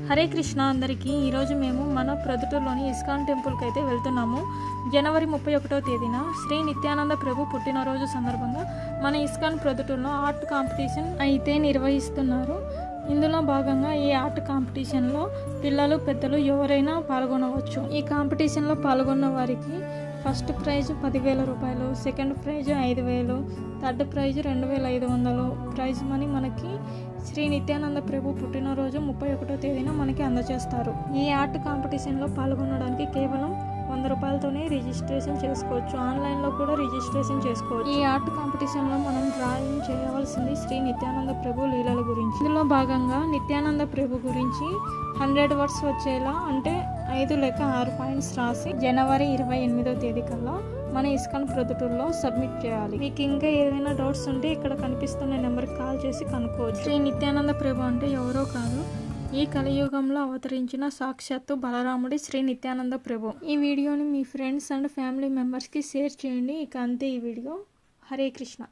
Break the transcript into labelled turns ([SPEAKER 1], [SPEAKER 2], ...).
[SPEAKER 1] హరే కృష్ణ అందరికీ. ఈరోజు మేము మన ప్రొద్దుటూరులోని ఇస్కాన్ టెంపుల్కి అయితే వెళ్తున్నాము. జనవరి 31వ తేదీన శ్రీ నిత్యానంద ప్రభు పుట్టినరోజు సందర్భంగా మన ఇస్కాన్ ప్రొద్దుటూరులో ఆర్ట్ కాంపిటీషన్ అయితే నిర్వహిస్తున్నారు. ఇందులో భాగంగా ఈ ఆర్ట్ కాంపిటీషన్లో పిల్లలు పెద్దలు ఎవరైనా పాల్గొనవచ్చు. ఈ కాంపిటీషన్లో పాల్గొన్న వారికి ఫస్ట్ ప్రైజ్ 10,000 రూపాయలు, second prize 5,000, third prize 2,500. Prize money మనకి శ్రీ నిత్యానంద ప్రభు పుట్టినరోజు 31వ తేదీన మనకి అందజేస్తారు. ఈ ఆర్ట్ కాంపిటీషన్లో పాల్గొనడానికి కేవలం 100 రూపాయలతోనే రిజిస్ట్రేషన్ చేసుకోవచ్చు. ఆన్లైన్లో కూడా రిజిస్ట్రేషన్ చేసుకోవచ్చు. ఈ ఆర్ట్ కాంపిటీషన్లో మనం డ్రాయింగ్ చేయవలసింది శ్రీ నిత్యానంద ప్రభు లీలల గురించి. ఇందులో భాగంగా నిత్యానంద ప్రభు గురించి 100 వర్డ్స్ వచ్చేలా, అంటే 5 లేక 6 పాయింట్స్ రాసి జనవరి 28వ తేదీ కల్లా మన ఇస్కాన్ ప్రొద్దుటూరులో సబ్మిట్ చేయాలి. మీకు ఇంకా ఏదైనా డౌట్స్ ఉంటే ఇక్కడ కనిపిస్తున్న నెంబర్కి కాల్ చేసి కనుక్కోవచ్చు. శ్రీ నిత్యానంద ప్రభు అంటే ఎవరో కాదు, ఈ కలియుగంలో అవతరించిన సాక్షాత్తు బలరాముడి శ్రీ నిత్యానంద ప్రభు. ఈ వీడియోని మీ ఫ్రెండ్స్ అండ్ ఫ్యామిలీ మెంబర్స్కి షేర్ చేయండి. ఇక అంతే ఈ వీడియో. హరే కృష్ణ.